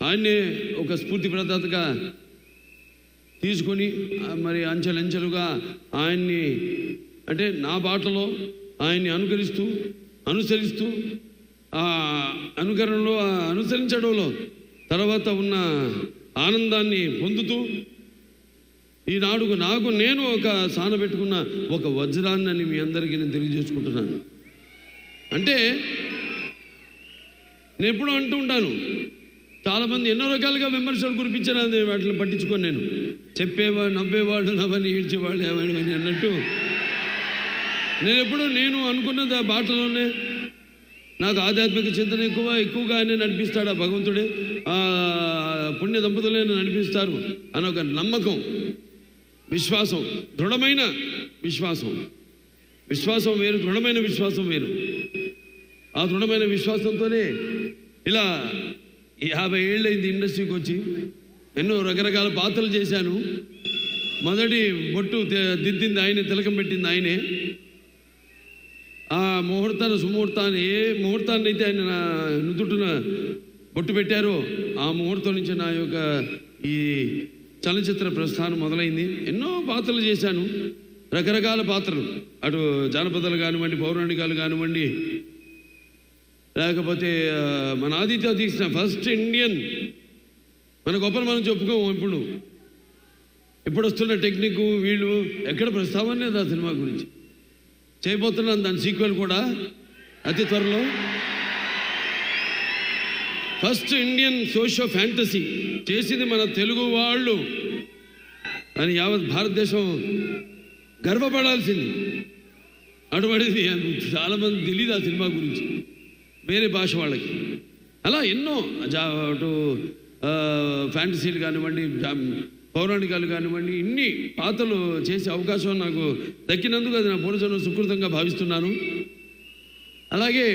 ఆయన్నే ఒక స్ఫూర్తి ప్రదాతగా తీసుకొని మరి అంచెలంచెలుగా ఆయన్ని అంటే నా బాటలో ఆయన్ని అనుసరిస్తూ ఆ అనుకరణలో అనుసరించడంలో తర్వాత ఉన్న ఆనందాన్ని పొందుతూ ఈనాడు నేను ఒక సానబెట్టుకున్న ఒక వజ్రాన్ని మీ అందరికీ నేను తెలియజేసుకుంటున్నాను. అంటే నేను ఎప్పుడూ అంటూ ఉంటాను, చాలామంది ఎన్నో రకాలుగా విమర్శలు కురిపించారు, అది వాటిని పట్టించుకొని నేను చెప్పేవాడు నవ్వేవాడు నవ్వని ఏడ్చేవాళ్ళు ఏమని అన్నట్టు నేను అనుకున్నది ఆ బాటలోనే నాకు ఆధ్యాత్మిక చింతన ఎక్కువగా ఆయన నడిపిస్తాడు, ఆ భగవంతుడే ఆ పుణ్య దంపతులే నడిపిస్తారు అని ఒక నమ్మకం, విశ్వాసం, దృఢమైన విశ్వాసం వేరు, దృఢమైన విశ్వాసం వేరు. ఆ దృఢమైన విశ్వాసంతోనే ఇలా 50 ఏళ్ళైంది ఇండస్ట్రీకి వచ్చి ఎన్నో రకరకాల పాత్రలు చేశాను. మొదటి బొట్టు దిద్దింది ఆయనే, తిలకం పెట్టింది ఆయనే. ఆ సుముహూర్తాన్ని ఏ ముహూర్తాన్ని అయితే ఆయన నా నుదుటిన బొట్టు పెట్టారో ఆ ముహూర్తం నుంచి నా యొక్క ఈ చలనచిత్ర ప్రస్థానం మొదలైంది. ఎన్నో పాత్రలు చేశాను, రకరకాల పాత్రలు, అటు జానపదాలు కానివ్వండి, పౌరాణికాలు కానివ్వండి, లేకపోతే మన ఆదిత్య తీసిన ఫస్ట్ ఇండియన్, మన గొప్పలు మనం చెప్పుకోము. ఇప్పుడు వస్తున్న టెక్నిక్ వీళ్ళు ఎక్కడ ప్రస్తావన లేదు ఆ సినిమా గురించి. చేయబోతున్నాను దాని సీక్వెల్ కూడా అతి త్వరలో. ఫస్ట్ ఇండియన్ సోషో ఫ్యాంటసీ చేసింది మన తెలుగు వాళ్ళు అని యావత్ భారతదేశం గర్వపడాల్సింది. అటువంటిది చాలామంది తెలియదు ఆ సినిమా గురించి, వేరే భాష వాళ్ళకి. అలా ఎన్నో అటు ఫ్యాంటసీలు కానివ్వండి, పౌరాణికాలు కానివ్వండి, ఇన్ని పాత్రలు చేసే అవకాశం నాకు దక్కినందుకు అది నా పూర్వజన్మ సుకృతంగా భావిస్తున్నాను. అలాగే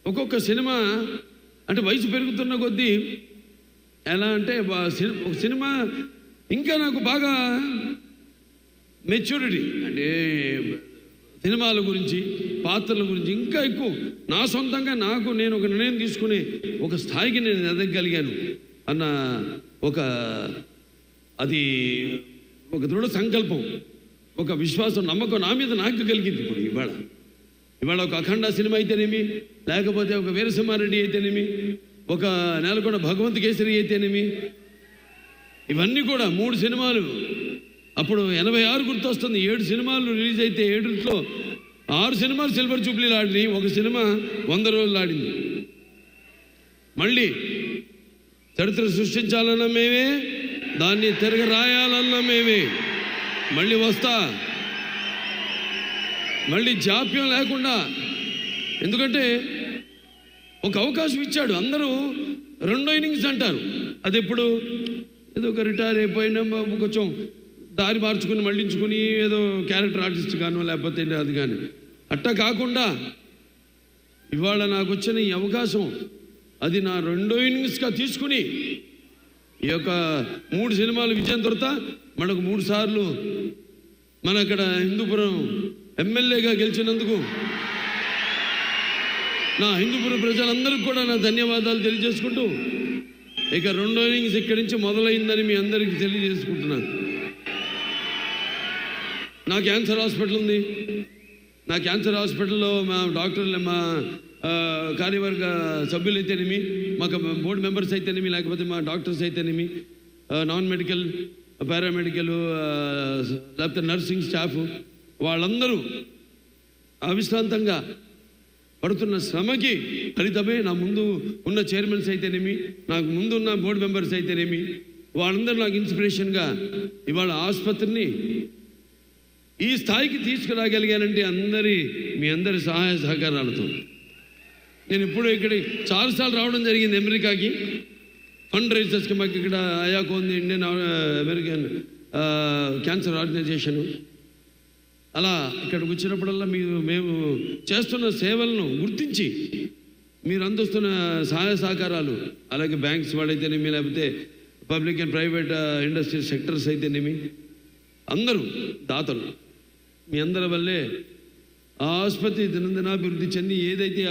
ఒక్కొక్క సినిమా అంటే వయసు పెరుగుతున్న కొద్దీ ఎలా అంటే ఒక సినిమా ఇంకా నాకు బాగా మెచ్యూరిటీ అంటే సినిమాల గురించి, పాత్రల గురించి ఇంకా ఎక్కువ నా సొంతంగా నేను ఒక నిర్ణయం తీసుకునే ఒక స్థాయికి నేను ఎదగగలిగాను అన్న అది ఒక దృఢ సంకల్పం, ఒక విశ్వాసం, నమ్మకం నా మీద నాకు కలిగింది. ఇప్పుడు ఇవాళ ఒక అఖండ సినిమా అయితేనేమి, లేకపోతే ఒక వీరసింహారెడ్డి అయితేనేమి, ఒక నేలకొండ భగవంత్ కేసరి అయితేనేమి, ఇవన్నీ కూడా 3 సినిమాలు. అప్పుడు 86 గుర్తొస్తుంది. 7 సినిమాలు రిలీజ్ అయితే 7లో 6 సినిమాలు సిల్వర్ జూబ్లీలు ఆడినాయి, ఒక సినిమా 100 రోజులు ఆడింది. మళ్ళీ చరిత్ర సృష్టించాలన్నా మేమే, దాన్ని తిరగ రాయాలన్నా మేమే. మళ్ళీ మళ్ళీ జాప్యం లేకుండా, ఎందుకంటే ఒక అవకాశం ఇచ్చాడు. అందరూ 2వ ఇన్నింగ్స్ అంటారు, అది ఎప్పుడు ఏదో ఒక రిటైర్ అయిపోయినా కొంచెం దారి మార్చుకుని మళ్ళించుకుని ఏదో క్యారెక్టర్ ఆర్టిస్ట్ కాను లేకపోతే అది కానీ అట్టా కాకుండా ఇవాళ నాకు వచ్చిన ఈ అవకాశం అది నా 2వ ఇన్నింగ్స్గా తీసుకుని ఈ యొక్క 3 సినిమాలు విజయం తర్వాత మనకు 3 సార్లు మన అక్కడ హిందూపురం ఎమ్మెల్యేగా గెలిచినందుకు నా హిందూపురం ప్రజలందరికీ కూడా నా ధన్యవాదాలు తెలియజేసుకుంటూ ఇక 2వ ఇన్నింగ్స్ ఇక్కడి నుంచి మొదలైందని మీ అందరికీ తెలియజేసుకుంటున్నాను. నా క్యాన్సర్ హాస్పిటల్ ఉంది. నా క్యాన్సర్ హాస్పిటల్లో మా డాక్టర్లు, మా కార్యవర్గ సభ్యులు అయితేనేమి, మాకు బోర్డు మెంబర్స్ అయితేనేమి, లేకపోతే మా డాక్టర్స్ అయితేనేమి, నాన్ మెడికల్, పారామెడికల్, లేకపోతే నర్సింగ్ స్టాఫ్, వాళ్ళందరూ అవిశ్రాంతంగా పడుతున్న శ్రమకి ఫలితమే నా ముందు ఉన్న చైర్మన్స్ అయితేనేమి, నాకు ముందు ఉన్న బోర్డు మెంబర్స్ అయితేనేమి, వాళ్ళందరూ నాకు ఇన్స్పిరేషన్గా ఇవాళ ఆసుపత్రిని ఈ స్థాయికి తీసుకురాగలిగానంటే మీ అందరి సహాయ సహకారాలతో. నేను ఇప్పుడు ఇక్కడికి చాలాసార్లు రావడం జరిగింది అమెరికాకి ఫండ్ రైజర్స్కి. మాకు ఇక్కడ అయాకో ఉంది, ఇండియన్ అమెరికన్ క్యాన్సర్ ఆర్గనైజేషన్. అలా ఇక్కడికి వచ్చినప్పుడల్లా మేము చేస్తున్న సేవలను గుర్తించి మీరు అందిస్తున్న సహాయ సహకారాలు, అలాగే బ్యాంక్స్ వాళ్ళైతేనేమి, లేకపోతే public and private industry sectors అయితేనేమి, అందరూ దాతలు, మీ అందరి వల్లే ఆ ఆసుపత్రి దినదినాభివృద్ధి చెంది ఏదైతే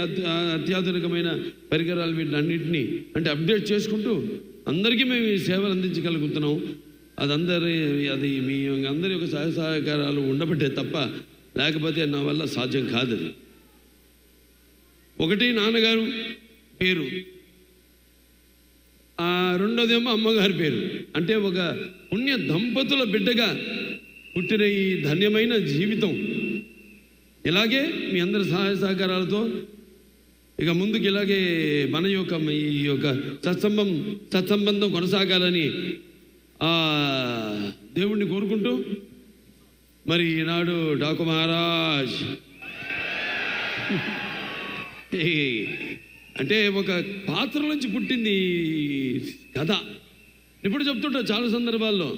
అత్యాధునికమైన పరికరాలు వీటిని అన్నింటినీ అంటే అప్డేట్ చేసుకుంటూ అందరికీ మేము ఈ సేవలు అందించగలుగుతున్నాం. అది మీ అందరి యొక్క సహకారాలు ఉండబట్టే తప్ప లేకపోతే నా వల్ల సాధ్యం కాదు. అది ఒకటి నాన్నగారు పేరు, రెండోదేమో అమ్మగారి పేరు. అంటే ఒక పుణ్య దంపతుల బిడ్డగా పుట్టిన ఈ ధన్యమైన జీవితం ఇలాగే మీ అందరి సహాయ సహకారాలతో ఇక ముందుకు ఇలాగే మన యొక్క ఈ యొక్క సత్సంబంధం కొనసాగాలని దేవుణ్ణి కోరుకుంటూ మరి ఈనాడు డాకు మహారాజ్ అంటే ఒక పాత్ర నుంచి పుట్టింది కథ. ఇప్పుడు చెప్తుంటా చాలా సందర్భాల్లో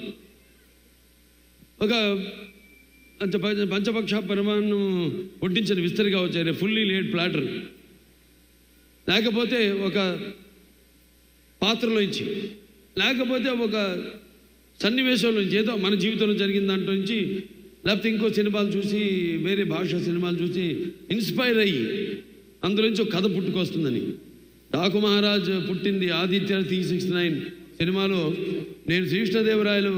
ఒక పంచపక్ష పరిమాణం వడ్డించిన విస్తరిగా వచ్చారు, ఫుల్లీ లేడ్ ప్లాటర్, లేకపోతే ఒక పాత్రలోంచి, లేకపోతే ఒక సన్నివేశంలో నుంచి ఏదో మన జీవితంలో జరిగిన దాంట్లో నుంచి, లేకపోతే ఇంకో సినిమాలు చూసి వేరే భాష సినిమాలు చూసి ఇన్స్పైర్ అయ్యి అందులోంచి ఒక కథ పుట్టుకొస్తుందని. డాకు మహారాజ్ పుట్టింది ఆదిత్య 369 సినిమాలో. నేను శ్రీకృష్ణదేవరాయలు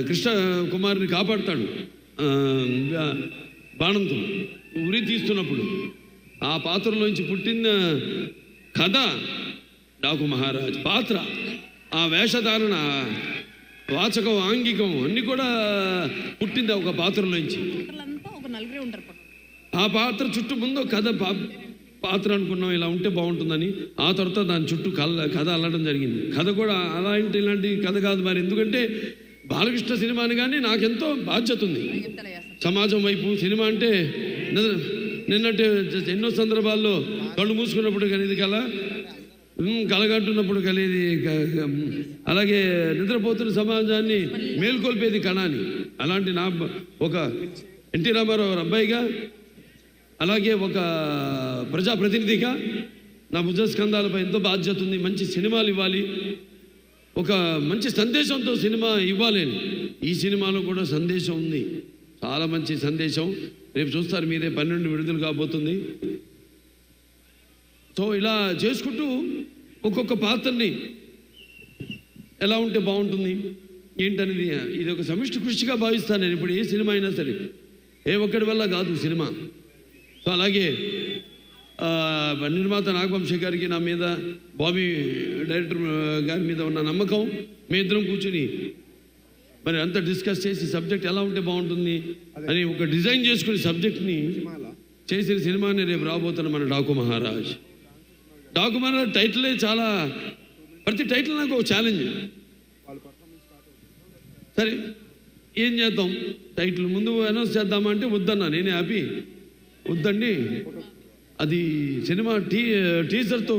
కృష్ణ కుమారుని కాపాడుతాడు బాణంతో ఉరి తీస్తున్నప్పుడు ఆ పాత్రలోంచి పుట్టిన కథ డాకు మహారాజ్ పాత్ర. ఆ వేషధారణ, వాచకం, ఆంగికం అన్నీ కూడా పుట్టింది ఒక పాత్రలోంచి. ఆ పాత్ర చుట్టూ ముందు కథ పాత్ర అనుకున్నాం ఇలా ఉంటే బాగుంటుందని. ఆ తర్వాత దాని చుట్టూ కథ అల్లడం జరిగింది. కథ కూడా ఇలాంటి కథ కాదు మరి, ఎందుకంటే బాలకృష్ణ సినిమాని కానీ నాకెంతో బాధ్యత ఉంది సమాజం వైపు. సినిమా అంటే నిన్నట్టే ఎన్నో సందర్భాల్లో కళ్ళు మూసుకున్నప్పుడు కలిది కలగంటున్నప్పుడు కలిది, అలాగే నిద్రపోతున్న సమాజాన్ని మేల్కొల్పేది కణాని. అలాంటి నా ఒక ఎన్టీ రామారావు అబ్బాయిగా, అలాగే ఒక ప్రజాప్రతినిధిగా నా భుజస్కంధాలపై ఎంతో బాధ్యత ఉంది. మంచి సినిమాలు ఇవ్వాలి, ఒక మంచి సందేశంతో సినిమా ఇవ్వాలి. ఈ సినిమాలో కూడా సందేశం ఉంది, చాలా మంచి సందేశం. రేపు చూస్తారు మీరే, 12 విడుదల కాబోతుంది. సో ఇలా చేసుకుంటూ ఒక్కొక్క పాత్రని ఎలా ఉంటే బాగుంటుంది ఏంటనేది ఇది ఒక సమిష్టి కృషిగా భావిస్తాను నేను. ఇప్పుడు ఏ సినిమా అయినా సరే ఏ ఒక్కడి వల్ల కాదు సినిమా. సో అలాగే నిర్మాత నాగవంశీ గారికి నా మీద, బాబీ డైరెక్టర్ గారి మీద ఉన్న నమ్మకం, మీ ఇద్దరం కూర్చుని మరి అంతా డిస్కస్ చేసి సబ్జెక్ట్ ఎలా ఉంటే బాగుంటుంది అని ఒక డిజైన్ చేసుకుని సబ్జెక్ట్ని చేసిన సినిమాని రేపు రాబోతున్న మన డాకు మహారాజ్. డాకు మహారాజ్ టైటిలే చాలా, ప్రతి టైటిల్ నాకు ఒక ఛాలెంజ్. సరే ఏం చేద్దాం, టైటిల్ ముందు అనౌన్స్ చేద్దామా అంటే వద్దన్నా, నేనే హ్యాపీ వద్దండి, అది సినిమా టీజర్తో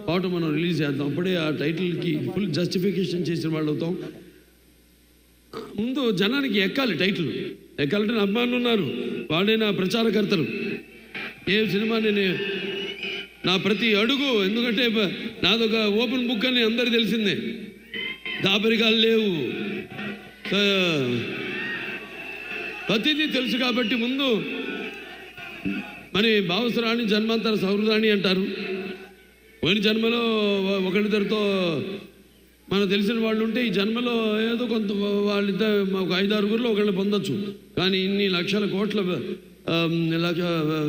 పాటు మనం రిలీజ్ చేద్దాం, అప్పుడే ఆ టైటిల్కి ఫుల్ జస్టిఫికేషన్ చేసిన వాళ్ళు అవుతాం. ముందు జనానికి ఎక్కాలి, టైటిల్ ఎక్కాలంటే నా అభిమానులు ఉన్నారు, వాళ్ళే నా ప్రచారకర్తలు. ఏ సినిమా నేను నా ప్రతి అడుగు, ఎందుకంటే నాదొక ఓపెన్ బుక్ అని అందరికీ తెలిసిందే, దాపరికాలు లేవు, ప్రతిదీ తెలుసు. కాబట్టి ముందు మరి భావసరాణి జన్మాంతర సౌహృదాణి అంటారు. పోయిన జన్మలో ఒకరిద్దరితో మనకు తెలిసిన వాళ్ళు ఉంటే ఈ జన్మలో ఏదో కొంత వాళ్ళిద్దరు ఒక 5-6 ఒకళ్ళు పొందొచ్చు. కానీ ఇన్ని లక్షల కోట్ల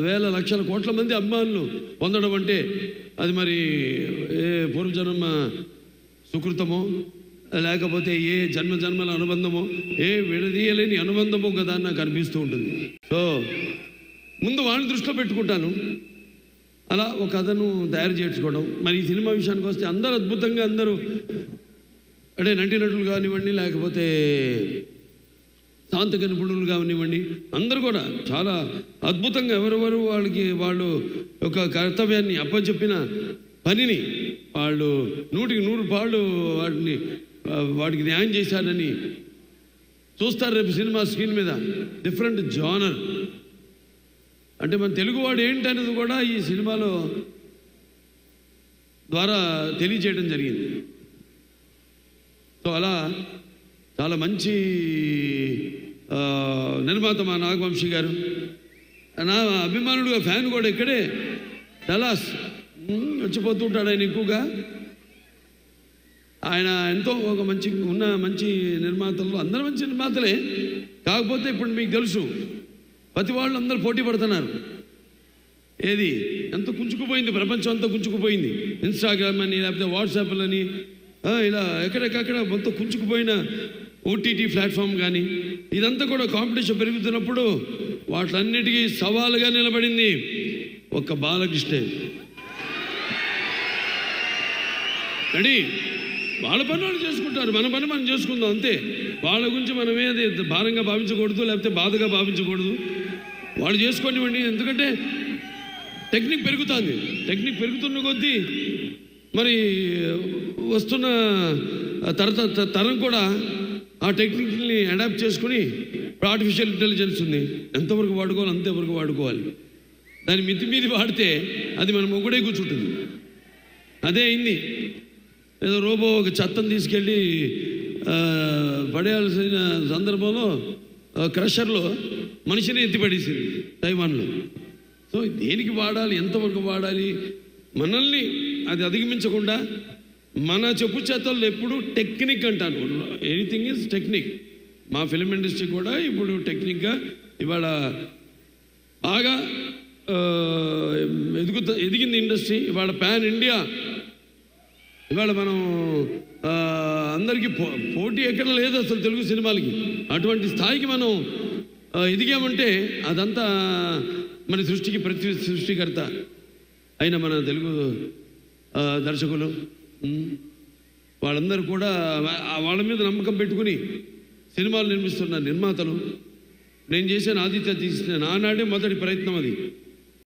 వేల లక్షల కోట్ల మంది అభిమానులు పొందడం అంటే అది మరి ఏ పూర్వజన్మ సుకృతమో లేకపోతే ఏ జన్మల అనుబంధమో, ఏ విడదీయలేని అనుబంధమో కదా నాకు అనిపిస్తూ ఉంటుంది. సో ముందు వాళ్ళని దృష్టిలో పెట్టుకుంటాను, అలా ఒక కథను తయారు చేసుకోవడం. మరి ఈ సినిమా విషయానికి వస్తే అందరూ అద్భుతంగా, అందరూ అంటే నటీనటులు కానివ్వండి, లేకపోతే తాంత్రిక నిపుణులు కానివ్వండి, అందరూ కూడా చాలా అద్భుతంగా ఎవరెవరు వాళ్ళు ఒక కర్తవ్యాన్ని అప్పచెప్పిన పనిని వాళ్ళు 100కి 100 వాటికి న్యాయం చేశారని చూస్తారు రేపు సినిమా స్క్రీన్ మీద. డిఫరెంట్ జానర్ అంటే మన తెలుగువాడు ఏంటనేది కూడా ఈ సినిమాలో ద్వారా తెలియజేయడం జరిగింది. సో అలా చాలా మంచి నిర్మాత మా నాగవంశీ గారు. నా అభిమానుడుగా ఫ్యాన్ కూడా ఇక్కడే డలాస్ వచ్చిపోతుంటాడు ఆయన ఎక్కువగా. ఆయన ఎంతో ఒక మంచి నిర్మాతలు, అందరూ మంచి నిర్మాతలే. కాకపోతే ఇప్పుడు మీకు తెలుసు ప్రతి వాళ్ళు అందరూ పోటీ పడుతున్నారు. ఏది ఎంత కుంచుకుపోయింది, ప్రపంచం అంతా కుంచుకుపోయింది. ఇన్స్టాగ్రామ్ అని, లేకపోతే వాట్సాప్లు అని, ఇలా ఎక్కడెక్కడ మొత్తం కుంచుకుపోయిన ఓటీటీ ప్లాట్ఫామ్ కానీ, ఇదంతా కూడా కాంపిటీషన్ పెరుగుతున్నప్పుడు వాటిలన్నిటికీ సవాలుగా నిలబడింది ఒక్క బాలకృష్ణే. రెడీ, వాళ్ళ పని వాళ్ళు చేసుకుంటారు, మన పని మనం చేసుకుందాం అంతే. వాళ్ళ గురించి మనం ఏది భారంగా భావించకూడదు, లేకపోతే బాధగా భావించకూడదు. వాళ్ళు చేసుకోనివ్వండి. ఎందుకంటే టెక్నిక్ పెరుగుతుంది. టెక్నిక్ పెరుగుతున్న కొద్దీ మరి వస్తున్న తరం కూడా ఆ టెక్నిక్ని అడాప్ట్ చేసుకుని, ఇప్పుడు ఆర్టిఫిషియల్ ఇంటెలిజెన్స్ ఉంది, ఎంతవరకు వాడుకోవాలి అంతవరకు వాడుకోవాలి. దాన్ని మితిమీరి వాడితే అది మన మొగుడే కూర్చుంటుంది. అదే అయింది. ఏదో రోబో ఒక చెత్తను తీసుకెళ్ళి పడేయాల్సిన సందర్భంలో క్రషర్లో మనిషిని ఎత్తిపడేసింది తైవాన్లో. సో దేనికి వాడాలి, ఎంతవరకు వాడాలి, మనల్ని అది అధిగమించకుండా మన చెప్పు చేతల్లో ఎప్పుడు టెక్నిక్ అంటాను. Anything is technique. మా ఫిలిం ఇండస్ట్రీ కూడా ఇప్పుడు టెక్నిక్గా ఇవాళ బాగా ఎదిగింది ఇండస్ట్రీ. ఇవాళ పాన్ ఇండియా. ఇవాళ మనం అందరికీ పోటీ ఎక్కడ లేదు అసలు తెలుగు సినిమాలకి. అటువంటి స్థాయికి మనం ఎదిగామంటే అదంతా మన సృష్టికి ప్రతి సృష్టికర్త అయిన మన తెలుగు దర్శకులు, వాళ్ళందరూ కూడా వాళ్ళ మీద నమ్మకం పెట్టుకుని సినిమాలు నిర్మిస్తున్న నిర్మాతలు. నేను చేసిన ఆదిత్య తీసిన నానాడే మొదటి ప్రయత్నం అది.